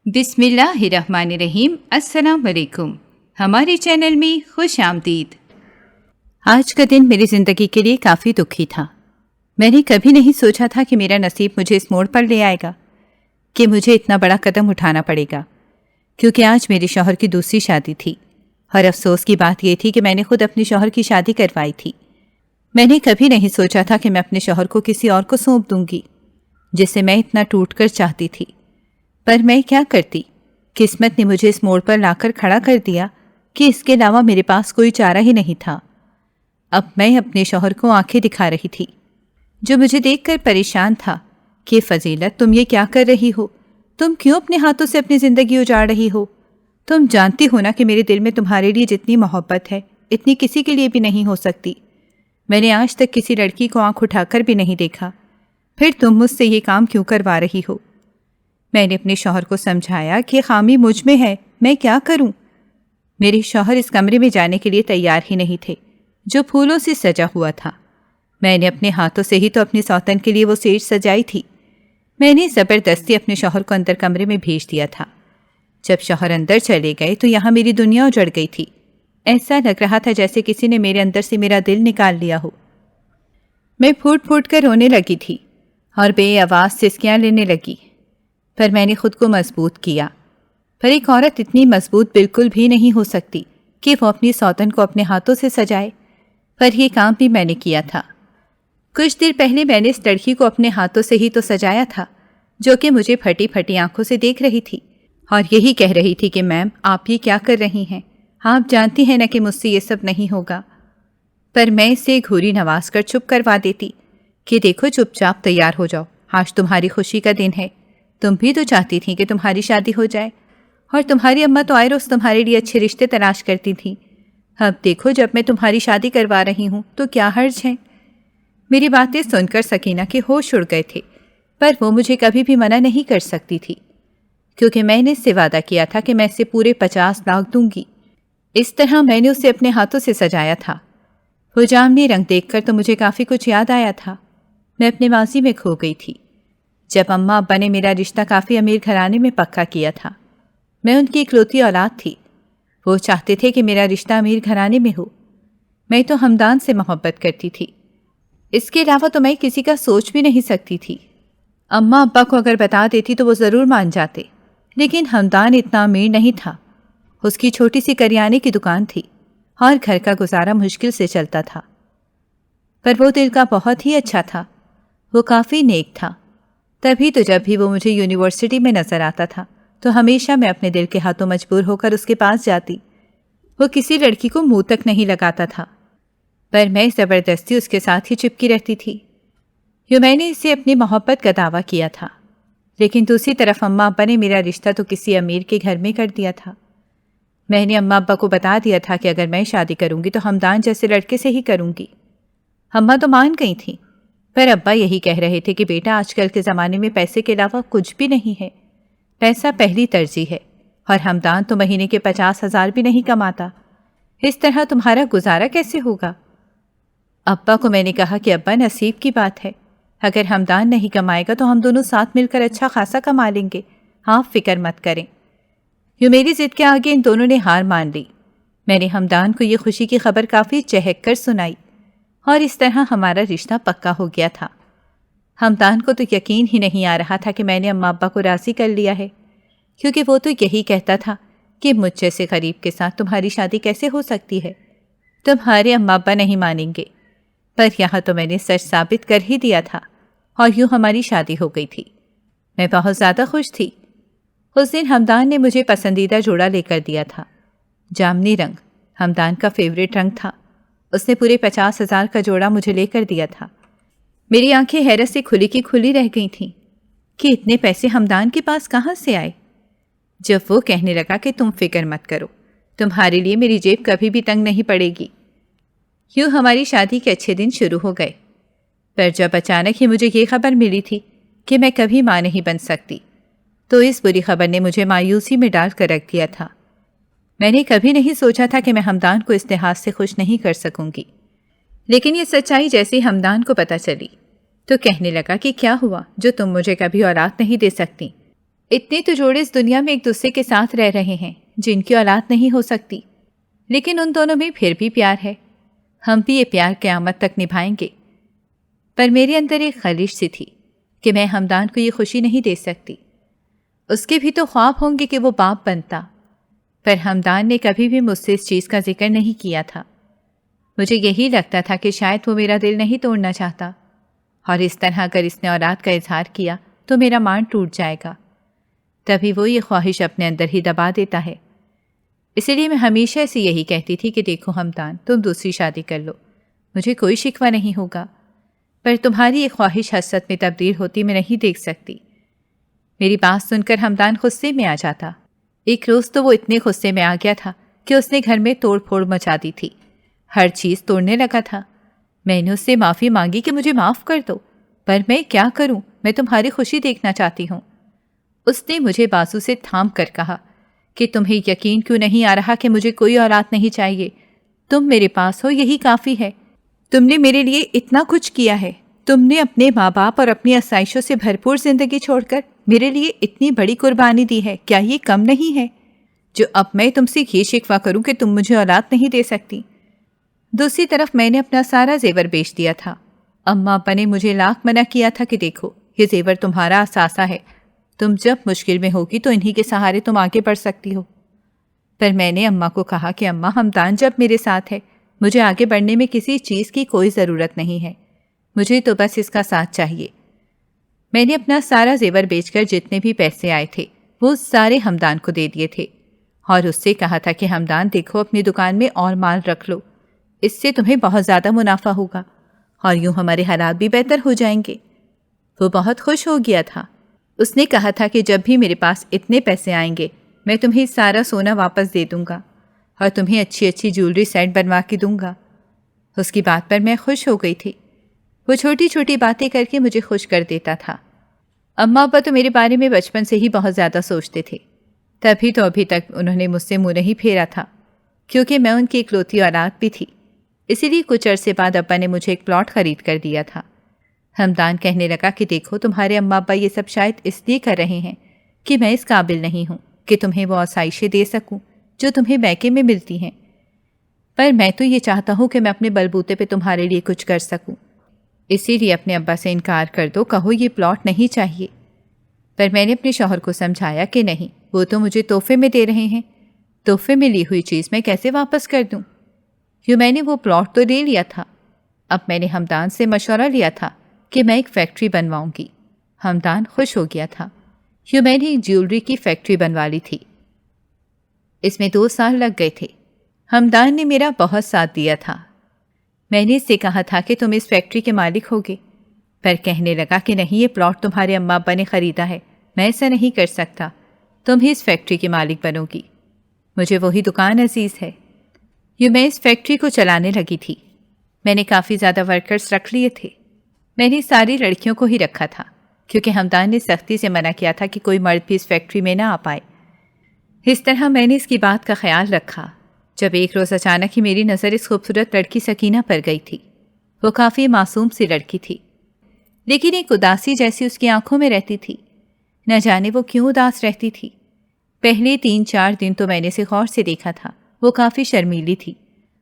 بسم اللہ الرحمن الرحیم۔ السلام علیکم، ہمارے چینل میں خوش آمدید۔ آج کا دن میری زندگی کے لیے کافی دکھی تھا۔ میں نے کبھی نہیں سوچا تھا کہ میرا نصیب مجھے اس موڑ پر لے آئے گا کہ مجھے اتنا بڑا قدم اٹھانا پڑے گا، کیونکہ آج میرے شوہر کی دوسری شادی تھی، اور افسوس کی بات یہ تھی کہ میں نے خود اپنے شوہر کی شادی کروائی تھی۔ میں نے کبھی نہیں سوچا تھا کہ میں اپنے شوہر کو کسی اور کو سونپ دوں گی جسے میں اتنا ٹوٹ کر چاہتی تھی، پر میں کیا کرتی؟ قسمت نے مجھے اس موڑ پر لا کر کھڑا کر دیا کہ اس کے علاوہ میرے پاس کوئی چارہ ہی نہیں تھا۔ اب میں اپنے شوہر کو آنکھیں دکھا رہی تھی، جو مجھے دیکھ کر پریشان تھا کہ فضیلت، تم یہ کیا کر رہی ہو؟ تم کیوں اپنے ہاتھوں سے اپنی زندگی اجاڑ رہی ہو؟ تم جانتی ہو نا کہ میرے دل میں تمہارے لیے جتنی محبت ہے اتنی کسی کے لیے بھی نہیں ہو سکتی۔ میں نے آج تک کسی لڑکی کو آنکھ اٹھا کر بھی نہیں دیکھا، پھر تم مجھ سے یہ کام کیوں کروا رہی ہو؟ میں نے اپنے شوہر کو سمجھایا کہ خامی مجھ میں ہے، میں کیا کروں؟ میرے شوہر اس کمرے میں جانے کے لیے تیار ہی نہیں تھے جو پھولوں سے سجا ہوا تھا۔ میں نے اپنے ہاتھوں سے ہی تو اپنی سوتن کے لیے وہ سیج سجائی تھی۔ میں نے زبردستی اپنے شوہر کو اندر کمرے میں بھیج دیا تھا۔ جب شوہر اندر چلے گئے تو یہاں میری دنیا اجڑ گئی تھی۔ ایسا لگ رہا تھا جیسے کسی نے میرے اندر سے میرا دل نکال لیا ہو۔ میں پھوٹ پھوٹ کر رونے لگی تھی اور بے آواز سسکیاں لینے لگی، پر میں نے خود کو مضبوط کیا۔ پر ایک عورت اتنی مضبوط بالکل بھی نہیں ہو سکتی کہ وہ اپنی سوتن کو اپنے ہاتھوں سے سجائے، پر یہ کام بھی میں نے کیا تھا۔ کچھ دیر پہلے میں نے اس لڑکی کو اپنے ہاتھوں سے ہی تو سجایا تھا جو کہ مجھے پھٹی پھٹی آنکھوں سے دیکھ رہی تھی اور یہی کہہ رہی تھی کہ میم آپ یہ کیا کر رہی ہیں؟ آپ جانتی ہیں نا کہ مجھ سے یہ سب نہیں ہوگا۔ پر میں اسے گھوری نواز کر چپ کروا دیتی کہ دیکھو چپ چاپ تیار ہو جاؤ، آج تمہاری خوشی کا دن ہے، تم بھی تو چاہتی تھی کہ تمہاری شادی ہو جائے، اور تمہاری اماں تو آئے روز تمہارے لیے اچھے رشتے تلاش کرتی تھی۔ اب دیکھو جب میں تمہاری شادی کروا رہی ہوں تو کیا حرج ہے؟ میری باتیں سن کر سکینہ کے ہوش اڑ گئے تھے، پر وہ مجھے کبھی بھی منع نہیں کر سکتی تھی، کیونکہ میں نے اس سے وعدہ کیا تھا کہ میں اسے پورے 50 لاکھ دوں گی۔ اس طرح میں نے اسے اپنے ہاتھوں سے سجایا تھا۔ وہ جامنی رنگ دیکھ کر تو مجھے کافی کچھ یاد آیا تھا۔ میں اپنے ماضی میں کھو گئی تھی، جب اماں ابا نے میرا رشتہ کافی امیر گھرانے میں پکا کیا تھا۔ میں ان کی اکلوتی اولاد تھی، وہ چاہتے تھے کہ میرا رشتہ امیر گھرانے میں ہو۔ میں تو ہمدان سے محبت کرتی تھی، اس کے علاوہ تو میں کسی کا سوچ بھی نہیں سکتی تھی۔ اماں ابا کو اگر بتا دیتی تو وہ ضرور مان جاتے، لیکن ہمدان اتنا امیر نہیں تھا۔ اس کی چھوٹی سی کریانے کی دکان تھی اور گھر کا گزارا مشکل سے چلتا تھا، پر وہ دل کا بہت ہی اچھا تھا، وہ کافی نیک تھا۔ تبھی تو جب بھی وہ مجھے یونیورسٹی میں نظر آتا تھا تو ہمیشہ میں اپنے دل کے ہاتھوں مجبور ہو کر اس کے پاس جاتی۔ وہ کسی لڑکی کو منہ تک نہیں لگاتا تھا، پر میں زبردستی اس کے ساتھ ہی چپکی رہتی تھی۔ یوں میں نے اسے اپنی محبت کا دعویٰ کیا تھا، لیکن دوسری طرف اماں ابا نے میرا رشتہ تو کسی امیر کے گھر میں کر دیا تھا۔ میں نے اماں ابا کو بتا دیا تھا کہ اگر میں شادی کروں گی تو ہمدان جیسے لڑکے سے ہی کروں گی۔ اماں تو مان گئی تھیں، پر ابا یہی کہہ رہے تھے کہ بیٹا آج کل کے زمانے میں پیسے کے علاوہ کچھ بھی نہیں ہے، پیسہ پہلی ترجیح ہے، اور ہمدان تو مہینے کے 50,000 بھی نہیں کماتا، اس طرح تمہارا گزارا کیسے ہوگا؟ ابا کو میں نے کہا کہ ابا نصیب کی بات ہے، اگر ہمدان نہیں کمائے گا تو ہم دونوں ساتھ مل کر اچھا خاصا کما لیں گے، آپ فکر مت کریں۔ یوں میری ضد کے آگے ان دونوں نے ہار مان لی۔ میں نے ہمدان کو یہ خوشی کی خبر کافی چہک کر سنائی، اور اس طرح ہمارا رشتہ پکا ہو گیا تھا۔ ہمدان کو تو یقین ہی نہیں آ رہا تھا کہ میں نے اماں ابا کو راضی کر لیا ہے، کیونکہ وہ تو یہی کہتا تھا کہ مجھ جیسے غریب کے ساتھ تمہاری شادی کیسے ہو سکتی ہے، تمہارے اماں ابا نہیں مانیں گے۔ پر یہاں تو میں نے سچ ثابت کر ہی دیا تھا، اور یوں ہماری شادی ہو گئی تھی۔ میں بہت زیادہ خوش تھی۔ اس دن ہمدان نے مجھے پسندیدہ جوڑا لے کر دیا تھا، جامنی رنگ، ہمدان کا فیوریٹ رنگ تھا۔ اس نے پورے 50,000 کا جوڑا مجھے لے کر دیا تھا۔ میری آنکھیں حیرت سے کھلی کی کھلی رہ گئی تھیں کہ اتنے پیسے ہمدان کے پاس کہاں سے آئے۔ جب وہ کہنے لگا کہ تم فکر مت کرو، تمہارے لیے میری جیب کبھی بھی تنگ نہیں پڑے گی۔ یوں ہماری شادی کے اچھے دن شروع ہو گئے، پر جب اچانک ہی مجھے یہ خبر ملی تھی کہ میں کبھی ماں نہیں بن سکتی، تو اس بری خبر نے مجھے مایوسی میں ڈال کر رکھ دیا تھا۔ میں نے کبھی نہیں سوچا تھا کہ میں ہمدان کو اس لحاظ سے خوش نہیں کر سکوں گی، لیکن یہ سچائی جیسے ہمدان کو پتہ چلی تو کہنے لگا کہ کیا ہوا جو تم مجھے کبھی اولاد نہیں دے سکتی، اتنے تو جوڑے اس دنیا میں ایک دوسرے کے ساتھ رہ رہے ہیں جن کی اولاد نہیں ہو سکتی، لیکن ان دونوں میں پھر بھی پیار ہے۔ ہم بھی یہ پیار قیامت تک نبھائیں گے۔ پر میرے اندر ایک خلش سی تھی کہ میں ہمدان کو یہ خوشی نہیں دے سکتی۔ اس کے بھی تو خواب ہوں گے کہ وہ باپ بنتا، پر ہمدان نے کبھی بھی مجھ سے اس چیز کا ذکر نہیں کیا تھا۔ مجھے یہی لگتا تھا کہ شاید وہ میرا دل نہیں توڑنا چاہتا، اور اس طرح اگر اس نے اولاد کا اظہار کیا تو میرا مان ٹوٹ جائے گا۔ تبھی وہ یہ خواہش اپنے اندر ہی دبا دیتا ہے۔ اسی لیے میں ہمیشہ اسے یہی کہتی تھی کہ دیکھو ہمدان، تم دوسری شادی کر لو، مجھے کوئی شکوہ نہیں ہوگا، پر تمہاری یہ خواہش حسرت میں تبدیل ہوتی میں نہیں دیکھ سکتی۔ میری بات سن کر ہمدان غصے میں آ جاتا۔ ایک روز تو وہ اتنے غصے میں آ گیا تھا کہ اس نے گھر میں توڑ پھوڑ مچا دی تھی، ہر چیز توڑنے لگا تھا۔ میں نے اس سے معافی مانگی کہ مجھے معاف کر دو، پر میں کیا کروں، میں تمہاری خوشی دیکھنا چاہتی ہوں۔ اس نے مجھے بازو سے تھام کر کہا کہ تمہیں یقین کیوں نہیں آ رہا کہ مجھے کوئی اولاد نہیں چاہیے؟ تم میرے پاس ہو، یہی کافی ہے۔ تم نے میرے لیے اتنا کچھ کیا ہے، تم نے اپنے ماں باپ اور اپنی آسائشوں سے بھرپور زندگی چھوڑ کر میرے لیے اتنی بڑی قربانی دی ہے، کیا یہ کم نہیں ہے جو اب میں تم سے یہ شکوہ کروں کہ تم مجھے اولاد نہیں دے سکتی؟ دوسری طرف میں نے اپنا سارا زیور بیچ دیا تھا۔ اماں ابا نے مجھے لاکھ منع کیا تھا کہ دیکھو یہ زیور تمہارا اثاثہ ہے، تم جب مشکل میں ہوگی تو انہی کے سہارے تم آگے بڑھ سکتی ہو۔ پر میں نے اماں کو کہا کہ اماں ہمدان جب میرے ساتھ ہے، مجھے آگے بڑھنے میں کسی چیز کی کوئی ضرورت نہیں ہے، مجھے تو بس اس کا ساتھ چاہیے۔ میں نے اپنا سارا زیور بیچ کر جتنے بھی پیسے آئے تھے وہ سارے ہمدان کو دے دیے تھے، اور اس سے کہا تھا کہ ہمدان دیکھو اپنی دکان میں اور مال رکھ لو، اس سے تمہیں بہت زیادہ منافع ہوگا اور یوں ہمارے حالات بھی بہتر ہو جائیں گے۔ وہ بہت خوش ہو گیا تھا۔ اس نے کہا تھا کہ جب بھی میرے پاس اتنے پیسے آئیں گے میں تمہیں سارا سونا واپس دے دوں گا اور تمہیں اچھی اچھی جیولری سیٹ بنوا کے دوں گا۔ اس کی بات پر میں خوش ہو گئی تھی۔ وہ چھوٹی چھوٹی باتیں کر کے مجھے خوش کر دیتا تھا۔ اماں ابا تو میرے بارے میں بچپن سے ہی بہت زیادہ سوچتے تھے، تبھی تو ابھی تک انہوں نے مجھ سے منہ نہیں پھیرا تھا، کیونکہ میں ان کی اکلوتی اولاد بھی تھی۔ اسی لیے کچھ عرصے بعد ابا نے مجھے ایک پلاٹ خرید کر دیا تھا۔ ہمدان کہنے لگا کہ دیکھو تمہارے اماں ابا یہ سب شاید اس لیے کر رہے ہیں کہ میں اس قابل نہیں ہوں کہ تمہیں وہ آسائشیں دے سکوں جو تمہیں میکے میں ملتی ہیں، پر میں تو یہ چاہتا ہوں کہ میں اپنے بلبوتے پہ تمہارے لیے کچھ کر سکوں۔ اسی لیے اپنے ابا سے انکار کر دو، کہو یہ پلاٹ نہیں چاہیے۔ پر میں نے اپنے شوہر کو سمجھایا کہ نہیں، وہ تو مجھے تحفے میں دے رہے ہیں، تحفے میں لی ہوئی چیز میں کیسے واپس کر دوں؟ کیوں میں نے وہ پلاٹ تو لے لیا تھا۔ اب میں نے ہمدان سے مشورہ لیا تھا کہ میں ایک فیکٹری بنواؤں گی۔ ہمدان خوش ہو گیا تھا کیوں میں نے ایک جیولری کی فیکٹری بنوا لی تھی۔ اس میں 2 سال لگ گئے تھے۔ ہمدان نے میرا بہت ساتھ دیا تھا۔ میں نے اس سے کہا تھا کہ تم اس فیکٹری کے مالک ہوگے، پر کہنے لگا کہ نہیں، یہ پلاٹ تمہارے اماں ابا نے خریدا ہے، میں ایسا نہیں کر سکتا، تم ہی اس فیکٹری کی مالک بنو گی، مجھے وہی دکان عزیز ہے۔ یوں میں اس فیکٹری کو چلانے لگی تھی۔ میں نے کافی زیادہ ورکرز رکھ لیے تھے۔ میں نے ساری لڑکیوں کو ہی رکھا تھا کیونکہ ہمدان نے سختی سے منع کیا تھا کہ کوئی مرد بھی اس فیکٹری میں نہ آ پائے۔ اس طرح میں نے اس کی بات کا خیال رکھا۔ جب ایک روز اچانک ہی میری نظر اس خوبصورت لڑکی سکینہ پر گئی تھی۔ وہ کافی معصوم سی لڑکی تھی، لیکن ایک اداسی جیسی اس کی آنکھوں میں رہتی تھی۔ نہ جانے وہ کیوں اداس رہتی تھی۔ پہلے 3-4 دن تو میں نے اسے غور سے دیکھا تھا، وہ کافی شرمیلی تھی،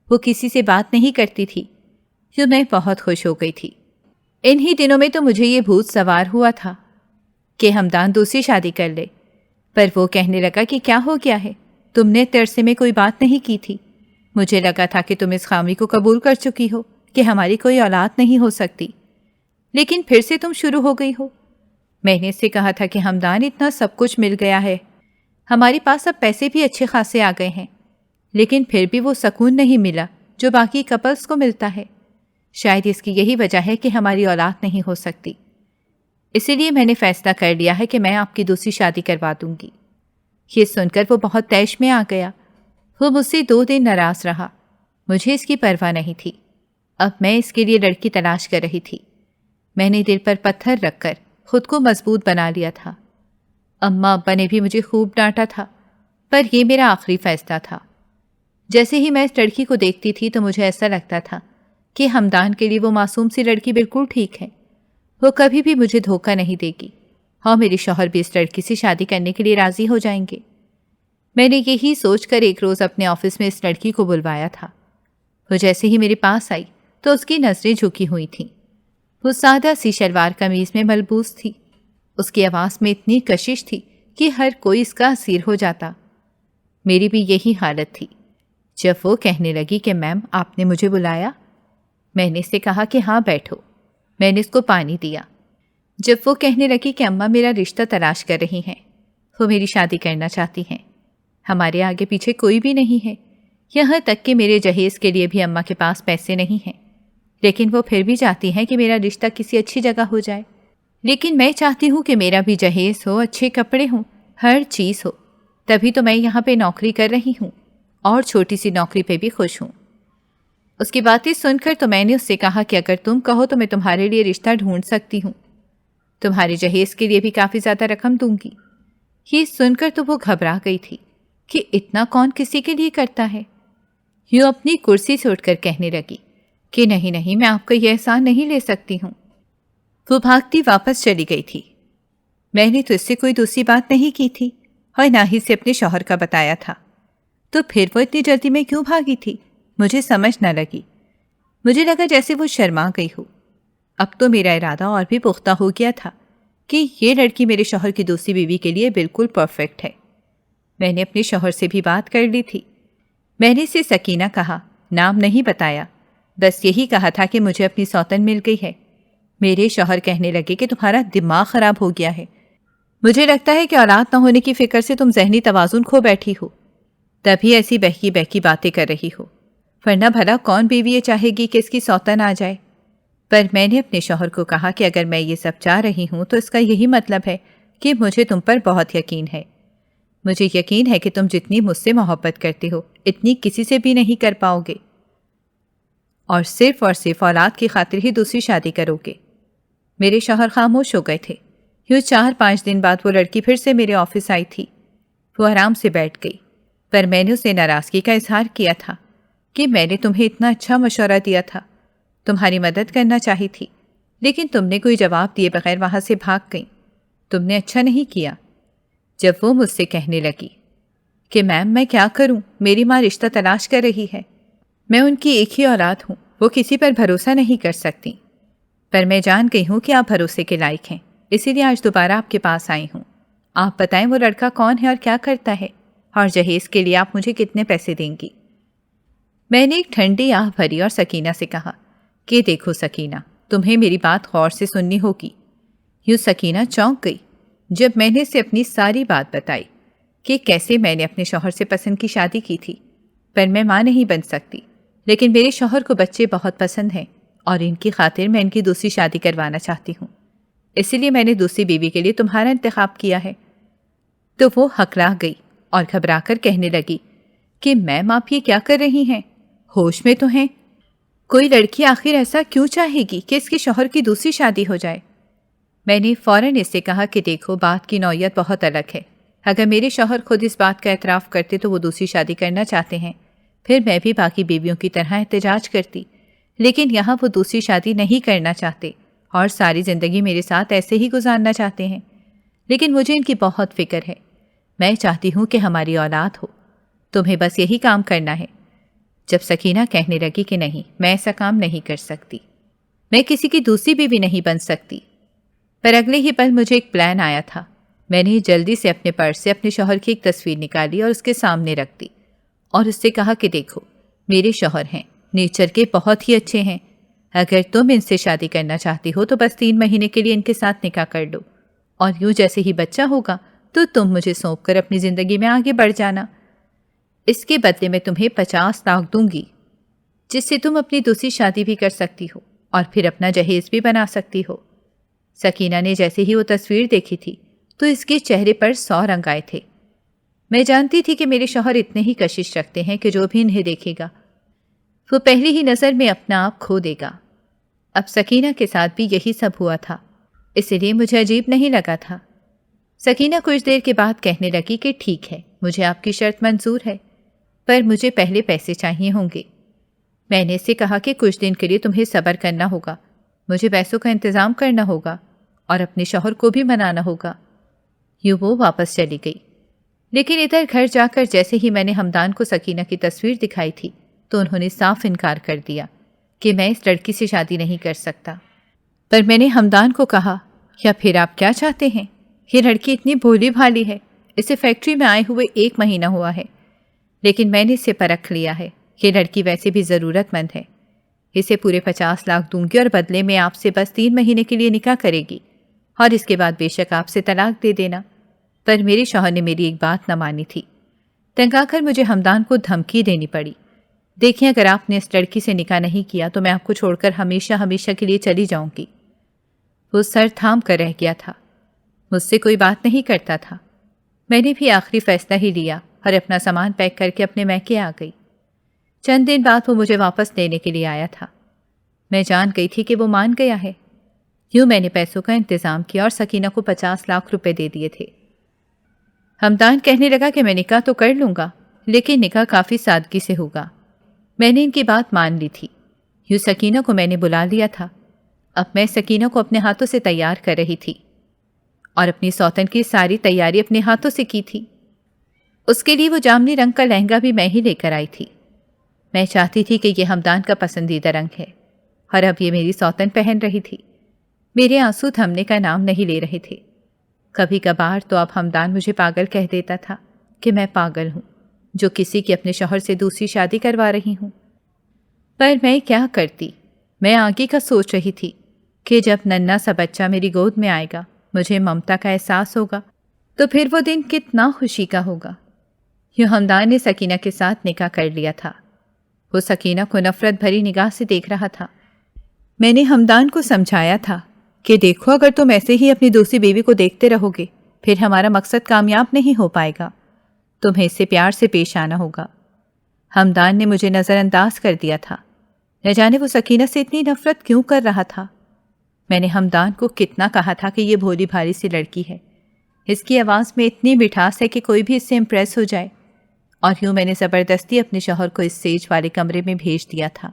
وہ کسی سے بات نہیں کرتی تھی، جو میں بہت خوش ہو گئی تھی۔ انہی دنوں میں تو مجھے یہ بھوت سوار ہوا تھا کہ ہمدان دوسری شادی کر لے، پر وہ کہنے لگا کہ کیا ہو گیا ہے، تم نے عرصے میں کوئی بات نہیں کی تھی، مجھے لگا تھا کہ تم اس خامی کو قبول کر چکی ہو کہ ہماری کوئی اولاد نہیں ہو سکتی، لیکن پھر سے تم شروع ہو گئی ہو۔ میں نے اس سے کہا تھا کہ ہمدان اتنا سب کچھ مل گیا ہے، ہمارے پاس اب پیسے بھی اچھے خاصے آ گئے ہیں، لیکن پھر بھی وہ سکون نہیں ملا جو باقی کپلز کو ملتا ہے۔ شاید اس کی یہی وجہ ہے کہ ہماری اولاد نہیں ہو سکتی، اسی لیے میں نے فیصلہ کر لیا ہے کہ میں آپ کی دوسری شادی کروا دوں گی۔ یہ سن کر وہ بہت طیش میں آ گیا۔ وہ مجھ سے 2 دن ناراض رہا، مجھے اس کی پرواہ نہیں تھی۔ اب میں اس کے لیے لڑکی تلاش کر رہی تھی۔ میں نے دل پر پتھر رکھ کر خود کو مضبوط بنا لیا تھا۔ اماں ابا نے بھی مجھے خوب ڈانٹا تھا، پر یہ میرا آخری فیصلہ تھا۔ جیسے ہی میں اس لڑکی کو دیکھتی تھی تو مجھے ایسا لگتا تھا کہ ہمدان کے لیے وہ معصوم سی لڑکی بالکل ٹھیک ہے، وہ کبھی بھی مجھے دھوکہ نہیں دے گی اور میرے شوہر بھی اس لڑکی سے شادی کرنے کے لیے راضی ہو جائیں گے۔ میں نے یہی سوچ کر ایک روز اپنے آفس میں اس لڑکی کو بلوایا تھا۔ وہ جیسے ہی میرے پاس آئی تو اس کی نظریں جھکی ہوئی تھیں۔ وہ سادہ سی شلوار قمیض میں ملبوس تھی۔ اس کی آواز میں اتنی کشش تھی کہ ہر کوئی اس کا اسیر ہو جاتا۔ میری بھی یہی حالت تھی۔ جب وہ کہنے لگی کہ میم آپ نے مجھے بلایا، میں نے اس سے کہا کہ ہاں بیٹھو۔ میں نے اس کو پانی دیا۔ جب وہ کہنے لگی کہ اماں میرا رشتہ تلاش کر رہی ہیں، وہ میری شادی کرنا چاہتی ہیں، ہمارے آگے پیچھے کوئی بھی نہیں ہے، یہاں تک کہ میرے جہیز کے لیے بھی اماں کے پاس پیسے نہیں ہیں، لیکن وہ پھر بھی چاہتی ہیں کہ میرا رشتہ کسی اچھی جگہ ہو جائے۔ لیکن میں چاہتی ہوں کہ میرا بھی جہیز ہو، اچھے کپڑے ہوں، ہر چیز ہو، تبھی تو میں یہاں پہ نوکری کر رہی ہوں، اور چھوٹی سی نوکری پہ بھی خوش ہوں۔ اس کی باتیں سن کر تو میں نے اس سے کہا کہ اگر تم کہو تو میں تمہارے لیے رشتہ ڈھونڈ سکتی ہوں، تمہارے جہیز کے لیے بھی کافی زیادہ رقم دوں گی۔ یہ سن کر تو وہ گھبرا گئی تھی کہ اتنا کون کسی کے لیے کرتا ہے۔ یوں اپنی کرسی سے اٹھ کر کہنے لگی کہ نہیں نہیں، میں آپ کا یہ احسان نہیں لے سکتی ہوں۔ وہ بھاگتی واپس چلی گئی تھی۔ میں نے تو اس سے کوئی دوسری بات نہیں کی تھی اور نہ ہی سے اپنے شوہر کا بتایا تھا، تو پھر وہ اتنی جلدی میں کیوں بھاگی تھی؟ مجھے سمجھ نہ لگی۔ مجھے لگا جیسے وہ شرما گئی ہو۔ اب تو میرا ارادہ اور بھی پختہ ہو گیا تھا کہ یہ لڑکی میرے شوہر کی دوسری بیوی کے لیے بالکل پرفیکٹ ہے۔ میں نے اپنے شوہر سے بھی بات کر لی تھی۔ میں نے اسے سکینہ کہا، نام نہیں بتایا، بس یہی کہا تھا کہ مجھے اپنی سوتن مل گئی ہے۔ میرے شوہر کہنے لگے کہ تمہارا دماغ خراب ہو گیا ہے، مجھے لگتا ہے کہ اولاد نہ ہونے کی فکر سے تم ذہنی توازن کھو بیٹھی ہو، تبھی ایسی بہکی بہکی باتیں کر رہی ہو، ورنہ بھلا کون بیوی یہ چاہے گی کہ اس کی سوتن آ جائے۔ پر میں نے اپنے شوہر کو کہا کہ اگر میں یہ سب چاہ رہی ہوں تو اس کا یہی مطلب ہے کہ مجھے تم پر بہت یقین ہے۔ مجھے یقین ہے کہ تم جتنی مجھ سے محبت کرتے ہو اتنی کسی سے بھی نہیں کر پاؤ گے، اور صرف اولاد کی خاطر ہی دوسری شادی کرو گے۔ میرے شوہر خاموش ہو گئے تھے۔ یوں 4-5 دن بعد وہ لڑکی پھر سے میرے آفس آئی تھی۔ وہ آرام سے بیٹھ گئی، پر میں نے اسے ناراضگی کا اظہار کیا تھا کہ میں نے تمہیں اتنا اچھا مشورہ دیا تھا، تمہاری مدد کرنا چاہی تھی، لیکن تم نے کوئی جواب دیے بغیر وہاں سے بھاگ گئی۔ تم نے اچھا نہیں کیا۔ جب وہ مجھ سے کہنے لگی کہ میم میں کیا کروں، میری ماں رشتہ تلاش کر رہی ہے، میں ان کی ایک ہی اولاد ہوں، وہ کسی پر بھروسہ نہیں کر سکتی، پر میں جان گئی ہوں کہ آپ بھروسے کے لائق ہیں، اسی لیے آج دوبارہ آپ کے پاس آئی ہوں۔ آپ بتائیں وہ لڑکا کون ہے اور کیا کرتا ہے، اور جہیز کے لیے آپ مجھے کتنے پیسے دیں گی؟ میں نے ایک ٹھنڈی آہ بھری اور سکینہ سے کہا کہ دیکھو سکینہ، تمہیں میری بات غور سے سننی ہوگی۔ یوں سکینہ چونک گئی جب میں نے اسے اپنی ساری بات بتائی کہ کیسے میں نے اپنے شوہر سے پسند کی شادی کی تھی، پر میں ماں نہیں بن سکتی، لیکن میرے شوہر کو بچے بہت پسند ہیں اور ان کی خاطر میں ان کی دوسری شادی کروانا چاہتی ہوں، اسی لیے میں نے دوسری بیوی کے لیے تمہارا انتخاب کیا ہے۔ تو وہ ہکلا گئی اور گھبرا کر کہنے لگی کہ میم آپ یہ کیا کر رہی ہیں، ہوش میں تو ہیں؟ کوئی لڑکی آخر ایسا کیوں چاہے گی کہ اس کے شوہر کی دوسری شادی ہو جائے؟ میں نے فوراً اس سے کہا کہ دیکھو بات کی نوعیت بہت الگ ہے، اگر میرے شوہر خود اس بات کا اعتراف کرتے تو وہ دوسری شادی کرنا چاہتے ہیں، پھر میں بھی باقی بیویوں کی طرح احتجاج کرتی، لیکن یہاں وہ دوسری شادی نہیں کرنا چاہتے اور ساری زندگی میرے ساتھ ایسے ہی گزارنا چاہتے ہیں، لیکن مجھے ان کی بہت فکر ہے۔ میں چاہتی ہوں کہ ہماری اولاد ہو، تمہیں بس یہی کام کرنا ہے۔ جب سکینہ کہنے لگی کہ نہیں، میں ایسا کام نہیں کر سکتی، میں کسی کی دوسری بیوی نہیں بن سکتی، پر اگلے ہی پل مجھے ایک پلان آیا تھا۔ میں نے جلدی سے اپنے پرس سے اپنے شوہر کی ایک تصویر نکالی اور اس کے سامنے رکھ دی اور اس سے کہا کہ دیکھو میرے شوہر ہیں، نیچر کے بہت ہی اچھے ہیں، اگر تم ان سے شادی کرنا چاہتی ہو تو بس 3 مہینے کے لیے ان کے ساتھ نکاح کر لو، اور یوں جیسے ہی بچہ ہوگا تو تم مجھے سونپ کر اپنی زندگی میں آگے بڑھ جانا۔ اس کے بدلے میں تمہیں 50 لاکھ دوں گی، جس سے تم اپنی دوسری شادی بھی کر سکتی ہو اور پھر اپنا جہیز بھی بنا سکتی ہو۔ سکینہ نے جیسے ہی وہ تصویر دیکھی تھی تو اس کے چہرے پر 100 رنگ آئے تھے۔ میں جانتی تھی کہ میرے شوہر اتنے ہی کشش رکھتے ہیں کہ جو بھی انہیں دیکھے گا وہ پہلی ہی نظر میں اپنا آپ کھو دے گا۔ اب سکینہ کے ساتھ بھی یہی سب ہوا تھا، اس لیے مجھے عجیب نہیں لگا تھا۔ سکینہ کچھ دیر کے بعد کہنے لگی کہ ٹھیک ہے، مجھے آپ کی شرط منظور ہے، پر مجھے پہلے پیسے چاہیے ہوں گے۔ میں نے اس سے کہا کہ کچھ دن کے لیے تمہیں صبر کرنا ہوگا، مجھے پیسوں کا انتظام کرنا ہوگا اور اپنے شوہر کو بھی منانا ہوگا۔ یوں وہ واپس چلی گئی۔ لیکن ادھر گھر جا کر جیسے ہی میں نے ہمدان کو سکینہ کی تصویر دکھائی تھی تو انہوں نے صاف انکار کر دیا کہ میں اس لڑکی سے شادی نہیں کر سکتا۔ پر میں نے ہمدان کو کہا، یا پھر آپ کیا چاہتے ہیں؟ یہ لڑکی اتنی بھولی بھالی ہے، اسے فیکٹری میں آئے ہوئے 1 مہینہ ہوا ہے، لیکن میں نے اسے پرکھ لیا ہے۔ یہ لڑکی ویسے بھی ضرورت مند ہے، اسے پورے 50 لاکھ دوں گی اور بدلے میں آپ سے بس 3 مہینے کے لیے نکاح کرے گی، اور اس کے بعد بے شک آپ سے طلاق دے دینا۔ پر میرے شوہر نے میری ایک بات نہ مانی تھی۔ تنگ آ کر مجھے ہمدان کو دھمکی دینی پڑی، دیکھیں اگر آپ نے اس لڑکی سے نکاح نہیں کیا تو میں آپ کو چھوڑ کر ہمیشہ ہمیشہ کے لیے چلی جاؤں گی۔ وہ سر تھام کر رہ گیا تھا، مجھ سے کوئی بات نہیں کرتا تھا۔ میں نے بھی آخری فیصلہ ہی لیا اور اپنا سامان پیک کر کے اپنے میکے آ گئی۔ چند دن بعد وہ مجھے واپس لینے کے لیے آیا تھا۔ میں جان گئی تھی کہ وہ مان گیا ہے۔ یوں میں نے پیسوں کا انتظام کیا اور سکینہ کو 50 لاکھ روپے دے دیے تھے۔ ہمدان کہنے لگا کہ میں نکاح تو کر لوں گا، لیکن نکاح کافی سادگی سے ہوگا۔ میں نے ان کی بات مان لی تھی۔ یوں سکینہ کو میں نے بلا لیا تھا۔ اب میں سکینہ کو اپنے ہاتھوں سے تیار کر رہی تھی اور اپنی سوتن کی ساری تیاری اپنے ہاتھوں سے کی تھی۔ اس کے لیے وہ جامنی رنگ کا لہنگا بھی میں ہی لے کر آئی تھی۔ میں چاہتی تھی کہ یہ ہمدان کا پسندیدہ رنگ ہے اور اب یہ میری سوتن پہن رہی تھی۔ میرے آنسو تھمنے کا نام نہیں لے رہے تھے۔ کبھی کبھار تو اب ہمدان مجھے پاگل کہہ دیتا تھا کہ میں پاگل ہوں جو کسی کی اپنے شوہر سے دوسری شادی کروا رہی ہوں۔ پر میں کیا کرتی؟ میں آگے کا سوچ رہی تھی کہ جب ننھا سا بچہ میری گود میں آئے گا، مجھے ممتا کا احساس ہوگا، تو پھر وہ دن کتنا خوشی کا ہوگا۔ یوں ہمدان نے سکینہ کے ساتھ نکاح کر لیا تھا۔ وہ سکینہ کو نفرت بھری نگاہ سے دیکھ رہا تھا۔ میں نے ہمدان کو سمجھایا تھا کہ دیکھو اگر تم ایسے ہی اپنی دوسری بیوی کو دیکھتے رہو گے پھر ہمارا مقصد کامیاب نہیں ہو پائے گا، تمہیں اس سے پیار سے پیش آنا ہوگا۔ ہمدان نے مجھے نظر انداز کر دیا تھا۔ نہ جانے وہ سکینہ سے اتنی نفرت کیوں کر رہا تھا۔ میں نے ہمدان کو کتنا کہا تھا کہ یہ بھولی بھالی سی لڑکی ہے، اس کی آواز میں اتنی مٹھاس ہے کہ کوئی بھی اس سے امپریس ہو جائے، اور یوں میں نے زبردستی اپنے شوہر کو اس سیج والے کمرے میں بھیج دیا تھا۔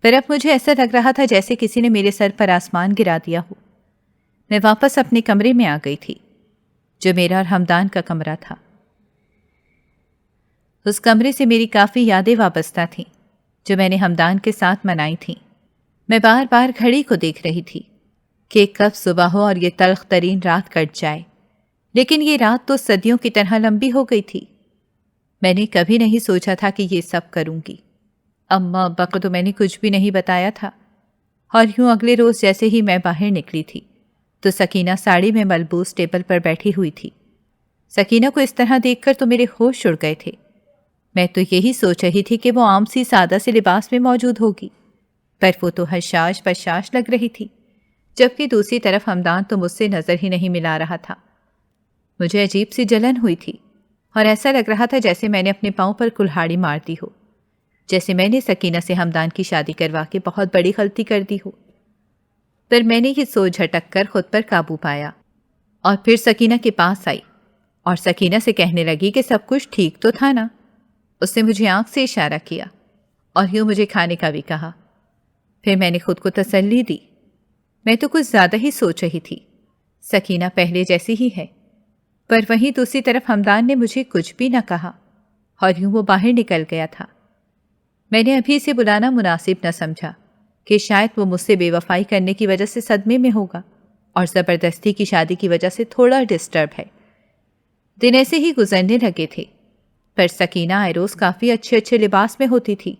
پھر اب مجھے ایسا لگ رہا تھا جیسے کسی نے میرے سر پر آسمان گرا دیا ہو۔ میں واپس اپنے کمرے میں آ گئی تھی جو میرا اور ہمدان کا کمرہ تھا۔ اس کمرے سے میری کافی یادیں وابستہ تھیں جو میں نے ہمدان کے ساتھ منائی تھیں۔ میں بار بار گھڑی کو دیکھ رہی تھی کہ کب صبح ہو اور یہ تلخ ترین رات کٹ جائے، لیکن یہ رات تو صدیوں کی طرح لمبی ہو گئی تھی۔ میں نے کبھی نہیں سوچا تھا کہ یہ سب کروں گی۔ اماں ابا کو تو میں نے کچھ بھی نہیں بتایا تھا، اور یوں اگلے روز جیسے ہی میں باہر نکلی تھی تو سکینہ ساڑی میں ملبوس ٹیبل پر بیٹھی ہوئی تھی۔ سکینہ کو اس طرح دیکھ کر تو میرے ہوش اڑ گئے تھے۔ میں تو یہی سوچ رہی تھی کہ وہ عام سی سادہ سے لباس میں موجود ہوگی، پر وہ تو حشاش بشاش لگ رہی تھی، جبکہ دوسری طرف ہمدان تو مجھ سے نظر ہی نہیں ملا رہا تھا۔ مجھے عجیب سی جلن ہوئی تھی اور ایسا لگ رہا تھا جیسے میں نے اپنے پاؤں پر کلہاڑی مار دی ہو، جیسے میں نے سکینہ سے ہمدان کی شادی کروا کے بہت بڑی غلطی کر دی ہو۔ پر میں نے یہ سوچ جھٹک کر خود پر قابو پایا اور پھر سکینہ کے پاس آئی اور سکینہ سے کہنے لگی کہ سب کچھ ٹھیک تو تھا نا۔ اس نے مجھے آنکھ سے اشارہ کیا اور یوں مجھے کھانے کا بھی کہا۔ پھر میں نے خود کو تسلی دی۔ میں تو کچھ زیادہ ہی سوچ رہی تھی، سکینہ پہلے جیسی ہی ہے۔ پر وہیں دوسری طرف ہمدان نے مجھے کچھ بھی نہ کہا اور یوں وہ باہر نکل گیا تھا۔ میں نے ابھی اسے بلانا مناسب نہ سمجھا کہ شاید وہ مجھ سے بے وفائی کرنے کی وجہ سے صدمے میں ہوگا اور زبردستی کی شادی کی وجہ سے تھوڑا ڈسٹرب ہے۔ دن ایسے ہی گزرنے لگے تھے، پر سکینہ آئے روز کافی اچھے اچھے لباس میں ہوتی تھی۔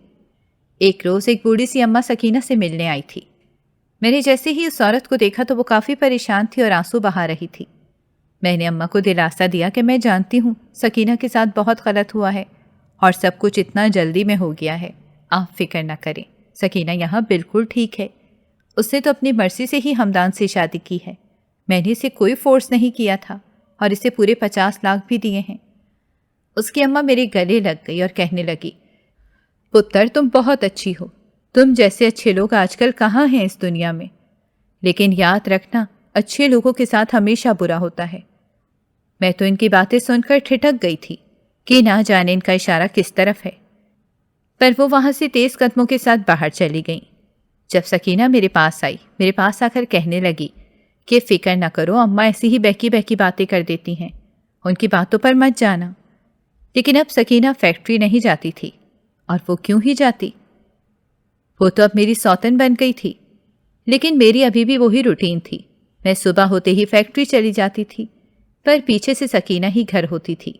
ایک روز ایک بوڑھی سی اماں سکینہ سے ملنے آئی تھی۔ میں نے جیسے ہی اس عورت کو دیکھا تو وہ کافی پریشان تھی اور آنسو بہا رہی تھی۔ میں نے اماں کو دلاسا دیا کہ میں جانتی ہوں سکینہ کے ساتھ بہت غلط ہوا ہے اور سب کچھ اتنا جلدی میں ہو گیا ہے، آپ فکر نہ کریں، سکینہ یہاں بالکل ٹھیک ہے۔ اس نے تو اپنی مرضی سے ہی ہمدان سے شادی کی ہے، میں نے اسے کوئی فورس نہیں کیا تھا اور اسے پورے 50 لاکھ بھی دیے ہیں۔ اس کی اماں میرے گلے لگ گئی اور کہنے لگی، پتر تم بہت اچھی ہو، تم جیسے اچھے لوگ آج کل کہاں ہیں اس دنیا میں، لیکن یاد رکھنا اچھے لوگوں کے ساتھ ہمیشہ برا ہوتا ہے۔ میں تو ان کی باتیں سن کر ٹھٹک گئی تھی کہ نہ جانے ان کا اشارہ کس طرف ہے، پر وہ وہاں سے تیز قدموں کے ساتھ باہر چلی گئیں۔ جب سکینہ میرے پاس آئی، میرے پاس آ کر کہنے لگی کہ فکر نہ کرو، اماں ایسی ہی بہکی بہکی باتیں کر دیتی ہیں، ان کی باتوں پر مت جانا۔ لیکن اب سکینہ فیکٹری نہیں جاتی تھی، اور وہ کیوں ہی جاتی؟ وہ تو اب میری سوتن بن گئی تھی، لیکن میری ابھی بھی وہی روٹین تھی۔ میں صبح ہوتے ہی فیکٹری چلی جاتی تھی، پر پیچھے سے سکینہ ہی گھر ہوتی تھی۔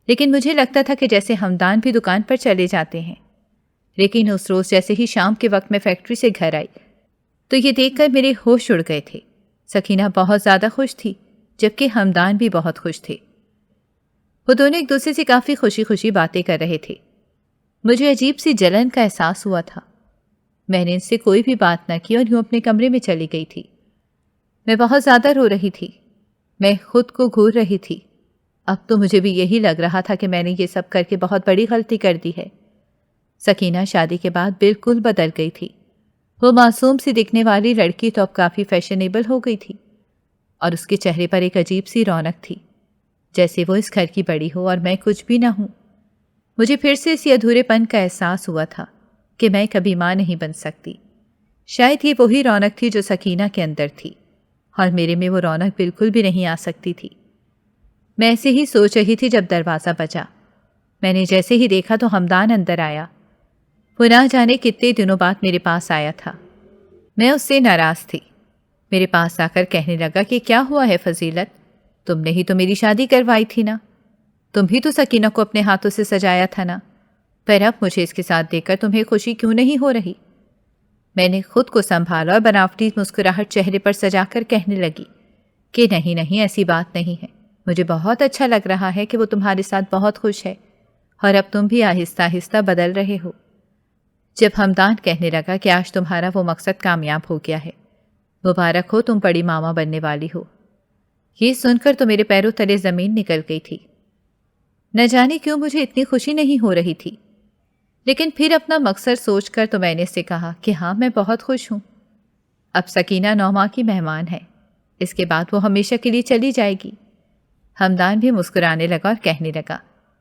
لیکن مجھے لگتا تھا کہ جیسے ہمدان بھی دکان پر چلے جاتے ہیں۔ لیکن اس روز جیسے ہی شام کے وقت میں فیکٹری سے گھر آئی تو یہ دیکھ کر میرے ہوش اڑ گئے تھے۔ سکینہ بہت زیادہ خوش تھی، جبکہ ہمدان بھی بہت خوش تھے۔ وہ دونوں ایک دوسرے سے کافی خوشی خوشی باتیں کر رہے تھے۔ مجھے عجیب سی جلن کا احساس ہوا تھا۔ میں نے ان سے کوئی بھی بات نہ کی اور یوں اپنے کمرے میں چلی گئی تھی۔ میں بہت زیادہ رو رہی تھی۔ میں خود کو گھور رہی تھی۔ اب تو مجھے بھی یہی لگ رہا تھا کہ میں نے یہ سب کر کے بہت بڑی غلطی کر دی ہے۔ سکینہ شادی کے بعد بالکل بدل گئی تھی۔ وہ معصوم سی دکھنے والی لڑکی تو اب کافی فیشنیبل ہو گئی تھی، اور اس کے چہرے پر ایک عجیب سی رونق تھی، جیسے وہ اس گھر کی بڑی ہو اور میں کچھ بھی نہ ہوں۔ مجھے پھر سے اسی ادھورے پن کا احساس ہوا تھا کہ میں کبھی ماں نہیں بن سکتی۔ شاید یہ وہی رونق تھی جو سکینہ کے اندر تھی، اور میرے میں وہ رونق بالکل بھی نہیں آ سکتی تھی۔ میں ایسے ہی سوچ رہی تھی جب دروازہ بجا۔ میں نے جیسے ہی دیکھا تو ہمدان اندر آیا۔ وہ نہ جانے کتنے دنوں بعد میرے پاس آیا تھا۔ میں اس سے ناراض تھی۔ میرے پاس آ کر کہنے لگا کہ کیا ہوا ہے فضیلت، تم نے ہی تو میری شادی کروائی تھی نا، تم ہی تو سکینہ کو اپنے ہاتھوں سے سجایا تھا نا، پر اب مجھے اس کے ساتھ دیکھ کر تمہیں خوشی کیوں نہیں ہو رہی؟ میں نے خود کو سنبھالا اور بناوٹی مسکراہٹ چہرے پر سجا کر کہنے لگی کہ نہیں نہیں، ایسی بات نہیں ہے، مجھے بہت اچھا لگ رہا ہے کہ وہ تمہارے ساتھ بہت خوش ہے، اور اب تم بھی آہستہ آہستہ بدل رہے ہو۔ جب ہمدان کہنے لگا کہ آج تمہارا وہ مقصد کامیاب ہو گیا ہے، مبارک ہو، تم بڑی ماما بننے والی ہو، یہ سن کر تو میرے پیروں تلے زمین نکل گئی تھی۔ نہ جانے کیوں مجھے اتنی خوشی نہیں ہو رہی تھی، لیکن پھر اپنا مقصد سوچ کر تو میں نے اس سے کہا کہ ہاں میں بہت خوش ہوں۔ اب سکینہ 9 ماہ کی مہمان ہے، اس کے بعد وہ ہمیشہ کے لیے چلی جائے گی۔ ہمدان بھی مسکرانے لگا اور کہنے لگا